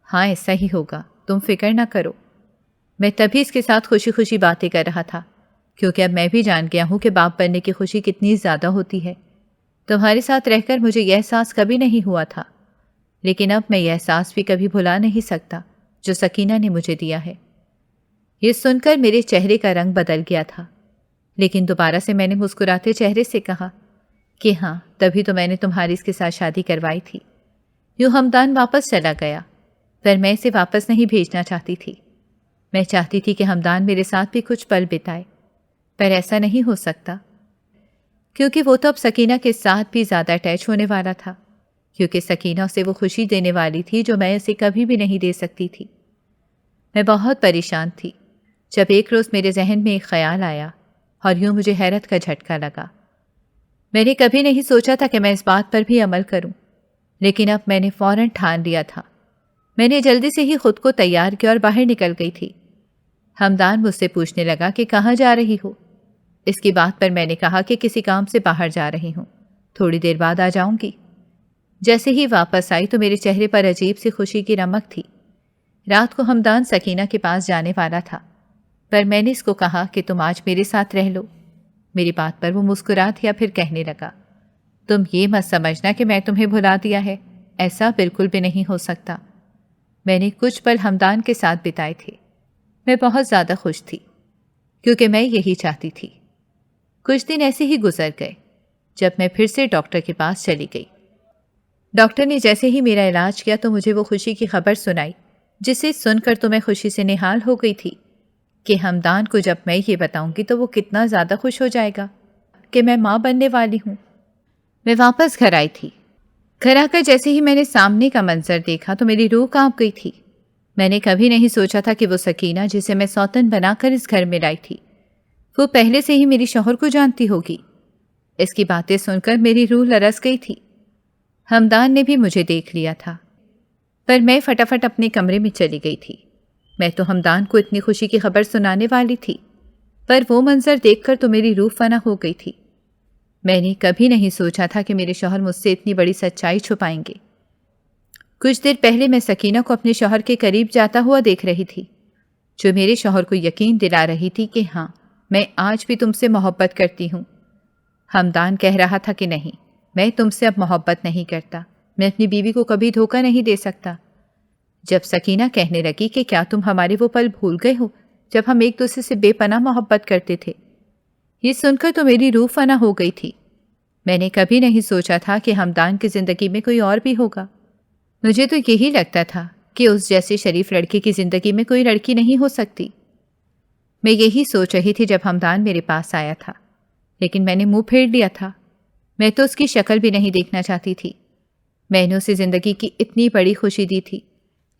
ہاں ایسا ہی ہوگا، تم فکر نہ کرو۔ میں تبھی اس کے ساتھ خوشی خوشی باتیں کر رہا تھا، کیونکہ اب میں بھی جان گیا ہوں کہ باپ بننے کی خوشی کتنی زیادہ ہوتی ہے۔ تمہارے ساتھ رہ کر مجھے یہ احساس کبھی نہیں ہوا تھا، لیکن اب میں یہ احساس بھی کبھی بھلا نہیں سکتا جو سکینہ نے مجھے دیا ہے۔ یہ سن کر میرے چہرے کا رنگ بدل گیا تھا، لیکن دوبارہ سے میں نے مسکراتے چہرے سے کہا کہ ہاں تبھی تو میں نے تمہاری اس کے ساتھ شادی کروائی تھی۔ یوں ہمدان واپس چلا گیا، پر میں اسے واپس نہیں بھیجنا چاہتی تھی۔ میں چاہتی تھی کہ ہمدان میرے ساتھ بھی کچھ پل بتائے، پر ایسا نہیں ہو سکتا، کیونکہ وہ تو اب سکینہ کے ساتھ بھی زیادہ اٹیچ ہونے والا تھا، کیونکہ سکینہ اسے وہ خوشی دینے والی تھی جو میں اسے کبھی بھی نہیں دے سکتی تھی۔ میں بہت پریشان تھی جب ایک روز میرے ذہن میں ایک خیال آیا، اور یوں مجھے حیرت کا جھٹکا لگا۔ میں نے کبھی نہیں سوچا تھا کہ میں اس بات پر بھی عمل کروں، لیکن اب میں نے فوراً ٹھان لیا تھا۔ میں نے جلدی سے ہی خود کو تیار کیا اور باہر نکل گئی تھی۔ ہمدان مجھ سے پوچھنے لگا کہ کہاں جا رہی ہو؟ اس کی بات پر میں نے کہا کہ کسی کام سے باہر جا رہی ہوں، تھوڑی دیر بعد آ جاؤں گی۔ جیسے ہی واپس آئی تو میرے چہرے پر عجیب سی خوشی کی رمق تھی۔ رات کو ہمدان سکینہ کے پاس جانے والا تھا، پر میں نے اس کو کہا کہ تم آج میرے ساتھ رہ لو۔ میری بات پر وہ مسکرا دیا، پھر کہنے لگا تم یہ مت سمجھنا کہ میں تمہیں بھلا دیا ہے، ایسا بالکل بھی نہیں ہو سکتا۔ میں نے کچھ پل ہمدان کے ساتھ بتائے تھے۔ میں بہت زیادہ خوش تھی، کیونکہ میں یہی چاہتی تھی۔ کچھ دن ایسے ہی گزر گئے جب میں پھر سے ڈاکٹر کے پاس چلی گئی۔ ڈاکٹر نے جیسے ہی میرا علاج کیا تو مجھے وہ خوشی کی خبر سنائی، جسے سن کر تو میں خوشی سے نہال ہو گئی تھی کہ ہمدان کو جب میں یہ بتاؤں گی تو وہ کتنا زیادہ خوش ہو جائے گا کہ میں ماں بننے والی ہوں۔ میں واپس گھر آئی تھی۔ گھر آ کر جیسے ہی میں نے سامنے کا منظر دیکھا تو میری روح کانپ گئی تھی۔ میں نے کبھی نہیں سوچا تھا کہ وہ سکینہ جسے میں سوتن بنا کر اس گھر میں لائی تھی، وہ پہلے سے ہی میری شوہر کو جانتی ہوگی۔ اس کی باتیں سن کر میری روح لرز گئی تھی۔ ہمدان نے بھی مجھے دیکھ لیا تھا، پر میں فٹافٹ اپنے کمرے میں چلی گئی تھی۔ میں تو ہمدان کو اتنی خوشی کی خبر سنانے والی تھی، پر وہ منظر دیکھ کر تو میری روح فنا ہو گئی تھی۔ میں نے کبھی نہیں سوچا تھا کہ میرے شوہر مجھ سے اتنی بڑی سچائی چھپائیں گے۔ کچھ دیر پہلے میں سکینہ کو اپنے شوہر کے قریب جاتا ہوا دیکھ رہی تھی، جو میرے شوہر کو یقین دلا رہی تھی کہ ہاں میں آج بھی تم سے محبت کرتی ہوں۔ ہمدان کہہ رہا تھا کہ نہیں، میں تم سے اب محبت نہیں کرتا، میں اپنی بیوی کو کبھی دھوکہ نہیں دے سکتا۔ جب سکینہ کہنے لگی کہ کیا تم ہمارے وہ پل بھول گئے ہو جب ہم ایک دوسرے سے بے پناہ محبت کرتے تھے؟ یہ سن کر تو میری روح فنا ہو گئی تھی۔ میں نے کبھی نہیں سوچا تھا کہ ہمدان کی زندگی میں کوئی اور بھی ہوگا۔ مجھے تو یہی لگتا تھا کہ اس جیسے شریف لڑکے کی زندگی میں کوئی لڑکی نہیں ہو سکتی۔ میں یہی سوچ رہی تھی جب ہمدان میرے پاس آیا تھا، لیکن میں نے منہ پھیر لیا تھا۔ میں تو اس کی شکل بھی نہیں دیکھنا چاہتی تھی۔ میں نے اسے زندگی کی اتنی بڑی خوشی دی تھی،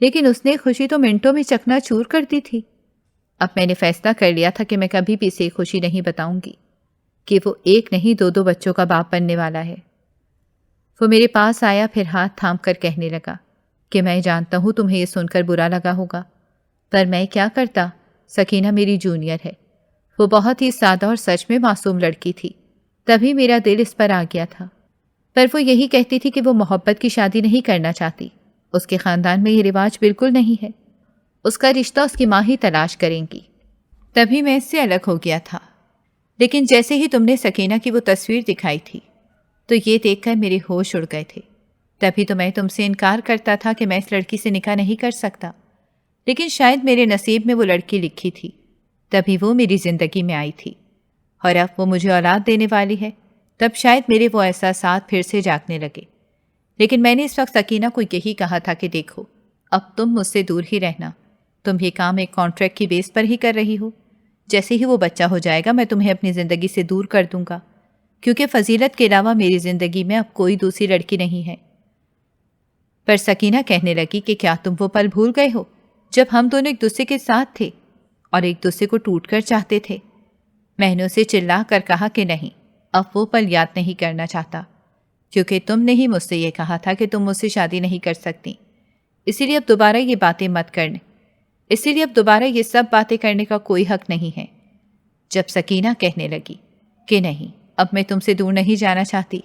لیکن اس نے خوشی تو منٹوں میں چکنا چور کر دی تھی۔ اب میں نے فیصلہ کر لیا تھا کہ میں کبھی بھی اسے خوشی نہیں بتاؤں گی کہ وہ ایک نہیں دو بچوں کا باپ بننے والا ہے۔ وہ میرے پاس آیا، پھر ہاتھ تھام کر کہنے لگا کہ میں جانتا ہوں تمہیں یہ سن کر برا لگا ہوگا، پر میں کیا کرتا، سکینہ میری جونیئر ہے۔ وہ بہت ہی سادہ اور سچ میں معصوم لڑکی تھی، تبھی میرا دل اس پر آ گیا تھا۔ پر وہ یہی کہتی تھی کہ وہ محبت کی شادی نہیں کرنا چاہتی، اس کے خاندان میں یہ رواج بالکل نہیں ہے، اس کا رشتہ اس کی ماں ہی تلاش کریں گی۔ تبھی میں اس سے الگ ہو گیا تھا، لیکن جیسے ہی تم نے سکینہ کی وہ تصویر دکھائی تھی تو یہ دیکھ کر میرے ہوش اڑ گئے تھے۔ تبھی تو میں تم سے انکار کرتا تھا کہ میں اس لڑکی سے نکاح نہیں کر سکتا، لیکن شاید میرے نصیب میں وہ لڑکی لکھی تھی، تبھی وہ میری زندگی میں آئی تھی، اور اب وہ مجھے اولاد دینے والی ہے، تب شاید میرے وہ احساسات پھر سے جاگنے لگے۔ لیکن میں نے اس وقت سکینہ کو یہی کہا تھا کہ دیکھو، اب تم مجھ سے دور ہی رہنا، تم یہ کام ایک کانٹریکٹ کی بیس پر ہی کر رہی ہو، جیسے ہی وہ بچہ ہو جائے گا میں تمہیں اپنی زندگی سے دور کر دوں گا، کیونکہ فضیلت کے علاوہ میری زندگی میں اب کوئی دوسری لڑکی نہیں ہے۔ پر سکینہ کہنے لگی کہ کیا تم وہ پل بھول گئے ہو جب ہم دونوں ایک دوسرے کے ساتھ تھے اور ایک دوسرے کو ٹوٹ کر چاہتے تھے؟ میں نے اسے چلا کر کہا کہ نہیں، اب وہ پل یاد نہیں کرنا چاہتا، کیونکہ تم نے ہی مجھ سے یہ کہا تھا کہ تم مجھ سے شادی نہیں کر سکتی، اسی لیے اب دوبارہ یہ باتیں مت کرنے، اسی لیے اب دوبارہ یہ سب باتیں کرنے کا کوئی حق نہیں ہے۔ جب سکینہ کہنے لگی کہ نہیں، اب میں تم سے دور نہیں جانا چاہتی،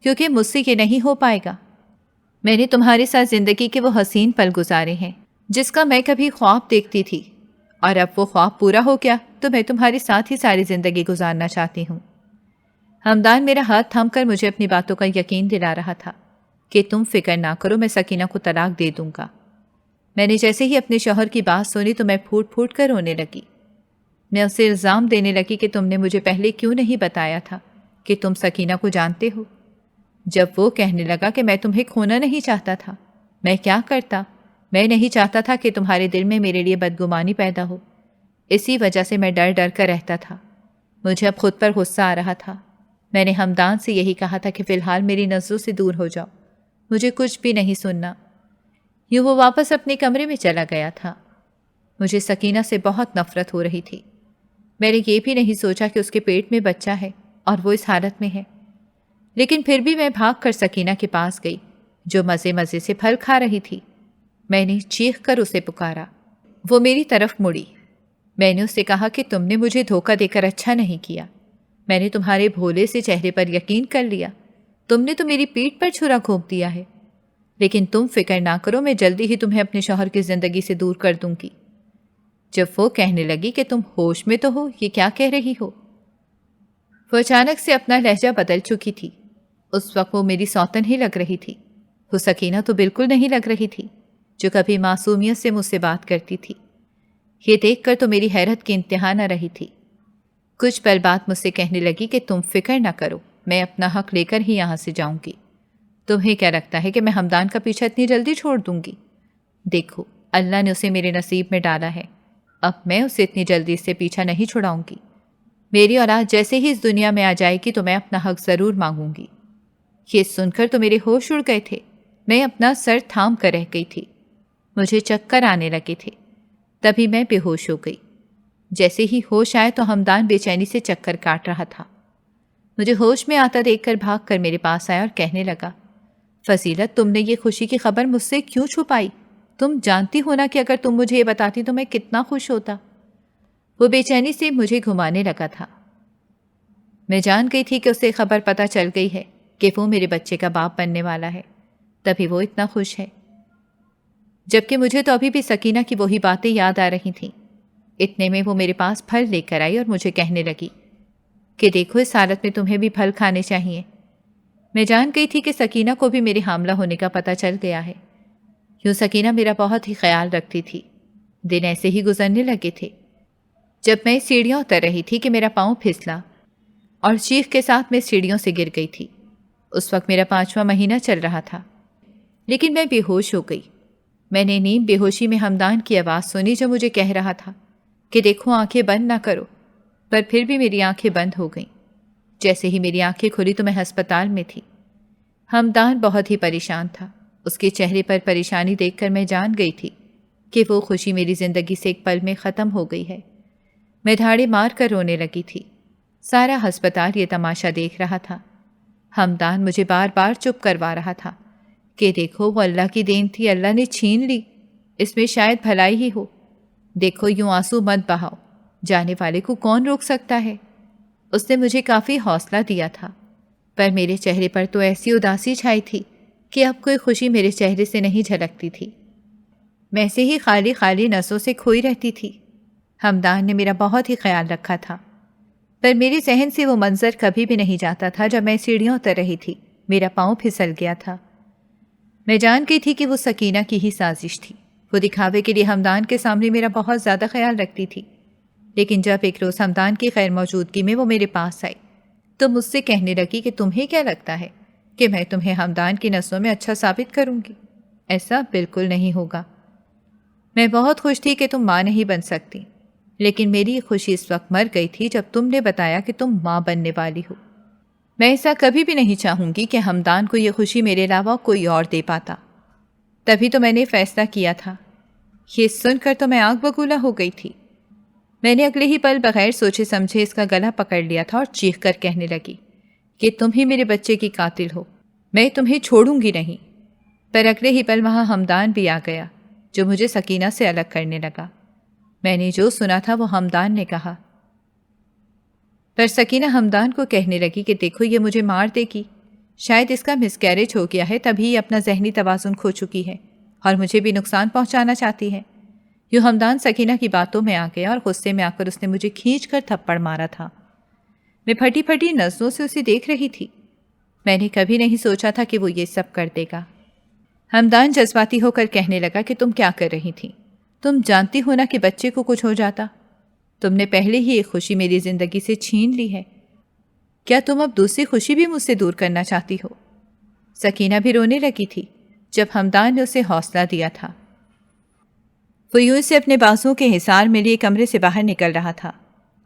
کیونکہ مجھ سے یہ نہیں ہو پائے گا۔ میں نے تمہارے ساتھ زندگی کے وہ حسین پل گزارے ہیں جس کا میں کبھی خواب دیکھتی تھی، اور اب وہ خواب پورا ہو گیا تو میں تمہارے ساتھ ہی ساری زندگی گزارنا چاہتی ہوں۔ ہمدان میرا ہاتھ تھام کر مجھے اپنی باتوں کا یقین دلا رہا تھا کہ تم فکر نہ کرو، میں سکینہ کو طلاق دے دوں گا۔ میں نے جیسے ہی اپنے شوہر کی بات سنی تو میں پھوٹ پھوٹ کر رونے لگی۔ میں اسے الزام دینے لگی کہ تم نے مجھے پہلے کیوں نہیں بتایا تھا کہ تم سکینہ کو جانتے ہو۔ جب وہ کہنے لگا کہ میں تمہیں کھونا نہیں چاہتا تھا، میں کیا کرتا؟ میں نہیں چاہتا تھا کہ تمہارے دل میں میرے لیے بدگمانی پیدا ہو، اسی وجہ سے میں ڈر ڈر کر رہتا تھا۔ مجھے اب خود پر غصہ آ رہا تھا۔ میں نے ہمدان سے یہی کہا تھا کہ فی الحال میری نظروں سے دور ہو جاؤ، مجھے کچھ بھی نہیں سننا۔ یوں وہ واپس اپنے کمرے میں چلا گیا تھا۔ مجھے سکینہ سے بہت نفرت ہو رہی تھی۔ میں نے یہ بھی نہیں سوچا کہ اس کے پیٹ میں بچہ ہے اور وہ اس حالت میں ہے، لیکن پھر بھی میں بھاگ کر سکینہ کے پاس گئی جو مزے مزے سے پھل کھا رہی تھی۔ میں نے چیخ کر اسے پکارا۔ وہ میری طرف مڑی۔ میں نے اسے کہا کہ تم نے مجھے دھوکہ دے کر اچھا نہیں کیا، میں نے تمہارے بھولے سے چہرے پر یقین کر لیا، تم نے تو میری پیٹھ پر چھرا گھونپ دیا ہے، لیکن تم فکر نہ کرو، میں جلدی ہی تمہیں اپنے شوہر کی زندگی سے دور کر دوں گی۔ جب وہ کہنے لگی کہ تم ہوش میں تو ہو، یہ کیا کہہ رہی ہو؟ وہ اچانک سے اپنا لہجہ بدل چکی تھی۔ اس وقت وہ میری سوتن ہی لگ رہی تھی، وہ سکینہ تو بالکل نہیں لگ رہی تھی جو کبھی معصومیت سے مجھ سے بات کرتی تھی۔ یہ دیکھ کر تو میری حیرت کی انتہا نہ رہی تھی۔ کچھ پل بعد مجھ سے کہنے لگی کہ تم فکر نہ کرو، میں اپنا حق لے کر ہی یہاں سے جاؤں گی۔ تمہیں کیا لگتا ہے کہ میں ہمدان کا پیچھا اتنی جلدی چھوڑ دوں گی؟ دیکھو، اللہ نے اسے میرے نصیب میں ڈالا ہے، اب میں اسے اتنی جلدی سے پیچھا نہیں چھڑاؤں گی۔ میری اولاد جیسے ہی اس دنیا میں آ جائے گی تو میں اپنا حق ضرور مانگوں گی۔ یہ سن کر تو میرے ہوش اڑ گئے تھے۔ میں اپنا سر تھام کر رہ گئی تھی، مجھے چکر آنے لگے تھے۔ تبھی میں بے ہوش ہو گئی۔ جیسے ہی ہوش آئے تو ہمدان بے چینی سے چکر کاٹ رہا تھا۔ مجھے ہوش میں آتا دیکھ کر بھاگ کر میرے پاس آیا اور کہنے لگا، فضیلت، تم نے یہ خوشی کی خبر مجھ سے کیوں چھپائی؟ تم جانتی ہو نا کہ اگر تم مجھے یہ بتاتی تو میں کتنا خوش ہوتا۔ وہ بے چینی سے مجھے گھمانے لگا تھا۔ میں جان گئی تھی کہ اسے خبر پتہ چل گئی ہے کہ وہ میرے بچے کا باپ بننے والا ہے، تبھی وہ اتنا خوش ہے، جبکہ مجھے تو ابھی بھی سکینہ کی وہی باتیں یاد آ رہی تھیں۔ اتنے میں وہ میرے پاس پھل لے کر آئی اور مجھے کہنے لگی کہ دیکھو اس حالت میں تمہیں بھی پھل کھانے چاہیے۔ میں جان گئی تھی کہ سکینہ کو بھی میرے حاملہ ہونے کا پتہ چل گیا ہے۔ یوں سکینہ میرا بہت ہی خیال رکھتی تھی۔ دن ایسے ہی گزرنے لگے تھے۔ جب میں سیڑھیاں اتر رہی تھی کہ میرا پاؤں پھسلا اور چیخ کے ساتھ میں سیڑھیوں سے گر گئی تھی۔ اس وقت میرا 5واں مہینہ چل رہا تھا، لیکن میں بے ہوش ہو گئی۔ میں نے نیم بے ہوشی میں ہمدان کی آواز سنی جو مجھے کہہ رہا تھا کہ دیکھو آنکھیں بند نہ کرو، پر پھر بھی میری آنکھیں بند ہو گئیں۔ جیسے ہی میری آنکھیں کھلی تو میں ہسپتال میں تھی۔ ہمدان بہت ہی پریشان تھا۔ اس کے چہرے پر پریشانی دیکھ کر میں جان گئی تھی کہ وہ خوشی میری زندگی سے ایک پل میں ختم ہو گئی ہے۔ میں دھاڑے مار کر رونے لگی تھی۔ سارا ہسپتال یہ تماشا دیکھ رہا تھا۔ ہمدان مجھے بار بار چپ کروا رہا تھا کہ دیکھو وہ اللہ کی دین تھی، اللہ نے چھین لی، اس میں شاید بھلائی ہی ہو۔ دیکھو یوں آنسو مت بہاؤ، جانے والے کو کون روک سکتا ہے۔ اس نے مجھے کافی حوصلہ دیا تھا، پر میرے چہرے پر تو ایسی اداسی چھائی تھی کہ اب کوئی خوشی میرے چہرے سے نہیں جھلکتی تھی۔ میں سے ہی خالی خالی نسوں سے کھوئی رہتی تھی۔ ہمدان نے میرا بہت ہی خیال رکھا تھا، پر میرے ذہن سے وہ منظر کبھی بھی نہیں جاتا تھا جب میں سیڑھیاں اتر رہی تھی، میرا پاؤں پھسل گیا تھا۔ میں جان گئی تھی کہ وہ سکینہ کی ہی سازش تھی۔ وہ دکھاوے کے لیے ہمدان کے سامنے میرا بہت زیادہ خیال رکھتی تھی، لیکن جب ایک روز ہمدان کی غیر موجودگی میں وہ میرے پاس آئی تو مجھ سے کہنے لگی کہ تمہیں کیا لگتا ہے کہ میں تمہیں ہمدان کی نسلوں میں اچھا ثابت کروں گی؟ ایسا بالکل نہیں ہوگا۔ میں بہت خوش تھی کہ تم ماں نہیں بن سکتی، لیکن میری خوشی اس وقت مر گئی تھی جب تم نے بتایا کہ تم ماں بننے والی ہو۔ میں ایسا کبھی بھی نہیں چاہوں گی کہ ہمدان کو یہ خوشی میرے علاوہ کوئی اور دے پاتا۔ تبھی تو میں نے فیصلہ کیا تھا۔ یہ سن کر تو میں آگ بگولا ہو گئی تھی۔ میں نے اگلے ہی پل بغیر سوچے سمجھے اس کا گلا پکڑ لیا تھا اور چیخ کر کہنے لگی کہ تم ہی میرے بچے کی قاتل ہو، میں تمہیں چھوڑوں گی نہیں۔ پر اگلے ہی پل وہاں ہمدان بھی آ گیا جو مجھے سکینہ سے الگ کرنے لگا۔ میں نے جو سنا تھا وہ ہمدان نے کہا، پر سکینہ ہمدان کو کہنے لگی کہ دیکھو یہ مجھے مار دے گی، شاید اس کا مسکیریج ہو گیا ہے، تبھی یہ اپنا ذہنی توازن کھو چکی ہے اور مجھے بھی نقصان پہنچانا چاہتی ہے۔ یوں ہمدان سکینہ کی باتوں میں آ گیا اور غصے میں آ کر اس نے مجھے کھینچ کر تھپڑ مارا تھا۔ میں پھٹی پھٹی نظروں سے اسے دیکھ رہی تھی۔ میں نے کبھی نہیں سوچا تھا کہ وہ یہ سب کر دے گا۔ ہمدان جذباتی ہو کر کہنے لگا کہ تم کیا کر رہی تھی؟ تم جانتی ہو نا کہ بچے کو کچھ ہو جاتا۔ تم نے پہلے ہی ایک خوشی میری زندگی سے چھین لی ہے، کیا تم اب دوسری خوشی بھی مجھ سے دور کرنا چاہتی ہو؟ سکینہ بھی رونے لگی تھی جب ہمدان نے اسے حوصلہ دیا تھا۔ وہ یوں سے اپنے بازوں کے حصار میں لیے کمرے سے باہر نکل رہا تھا،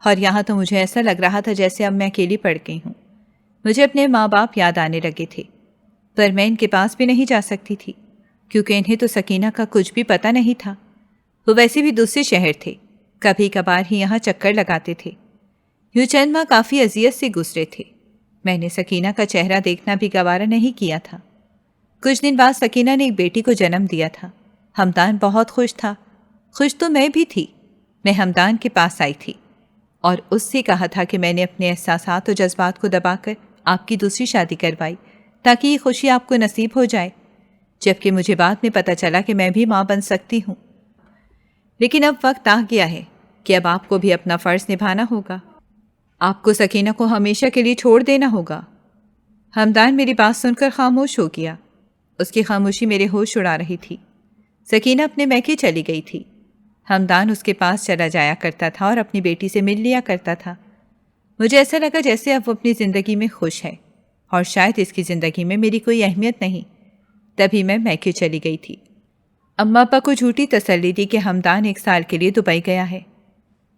اور یہاں تو مجھے ایسا لگ رہا تھا جیسے اب میں اکیلی پڑ گئی ہوں۔ مجھے اپنے ماں باپ یاد آنے لگے تھے، پر میں ان کے پاس بھی نہیں جا سکتی تھی کیونکہ انہیں تو سکینہ کا کچھ بھی پتہ نہیں تھا۔ وہ ویسے بھی دوسرے شہر تھے، کبھی کبھار ہی یہاں چکر لگاتے تھے۔ یوں چند ماہ کافی اذیت سے گزرے تھے۔ میں نے سکینہ کا چہرہ دیکھنا بھی گوارا نہیں کیا تھا۔ کچھ دن بعد سکینہ نے ایک بیٹی کو جنم دیا تھا۔ ہمدان بہت خوش تھا، خوش تو میں بھی تھی۔ میں ہمدان کے پاس آئی تھی اور اس سے کہا تھا کہ میں نے اپنے احساسات اور جذبات کو دبا کر آپ کی دوسری شادی کروائی تاکہ یہ خوشی آپ کو نصیب ہو جائے، جبکہ مجھے بعد میں پتہ چلا کہ میں بھی ماں بن سکتی ہوں۔ لیکن اب وقت آ گیا ہے کہ اب آپ کو بھی اپنا فرض نبھانا ہوگا۔ آپ کو سکینہ کو ہمیشہ کے لیے چھوڑ دینا ہوگا۔ ہمدان میری بات سن کر خاموش ہو گیا۔ اس کی خاموشی میرے ہوش اڑا رہی تھی۔ سکینہ اپنے میکے چلی گئی تھی۔ ہمدان اس کے پاس چلا جایا کرتا تھا اور اپنی بیٹی سے مل لیا کرتا تھا۔ مجھے ایسا لگا جیسے اب وہ اپنی زندگی میں خوش ہے اور شاید اس کی زندگی میں میری کوئی اہمیت نہیں۔ تبھی میں میکے چلی گئی تھی۔ اماں ابا کو جھوٹی تسلی دی کہ ہمدان 1 سال کے لیے دبئی گیا ہے۔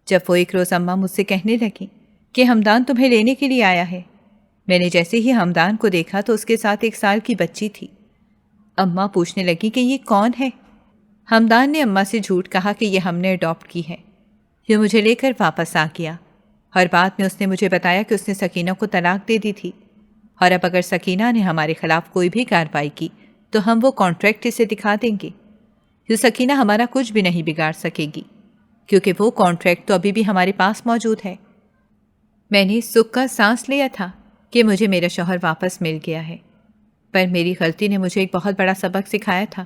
جب وہ ایک روز اماں مجھ سے کہنے لگی کہ ہمدان تمہیں لینے کے لیے آیا ہے، میں نے جیسے ہی ہمدان کو دیکھا تو اس کے ساتھ 1 سال کی بچی تھی۔ اماں پوچھنے لگی کہ یہ کون ہے؟ ہمدان نے اماں سے جھوٹ کہا کہ یہ ہم نے اڈاپٹ کی ہے۔ یہ مجھے لے کر واپس آ گیا اور بعد میں اس نے مجھے بتایا کہ اس نے سکینہ کو طلاق دے دی تھی، اور اب اگر سکینہ نے ہمارے خلاف کوئی بھی کارروائی کی تو ہم وہ کانٹریکٹ اسے دکھا دیں گے۔ یہ سکینہ ہمارا کچھ بھی نہیں بگاڑ سکے گی کیونکہ وہ کانٹریکٹ تو ابھی بھی ہمارے پاس موجود ہے۔ میں نے سکھ کا سانس لیا تھا کہ مجھے میرا شوہر واپس مل گیا ہے، پر میری غلطی نے مجھے ایک بہت بڑا سبق سکھایا تھا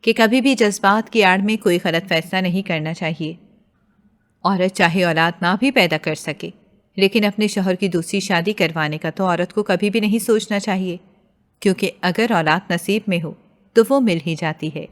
کہ کبھی بھی جذبات کی آڑ میں کوئی غلط فیصلہ نہیں کرنا چاہیے۔ عورت چاہے اولاد نہ بھی پیدا کر سکے لیکن اپنے شوہر کی دوسری شادی کروانے کا تو عورت کو کبھی بھی نہیں سوچنا چاہیے، کیونکہ اگر اولاد نصیب میں ہو تو وہ مل ہی جاتی ہے۔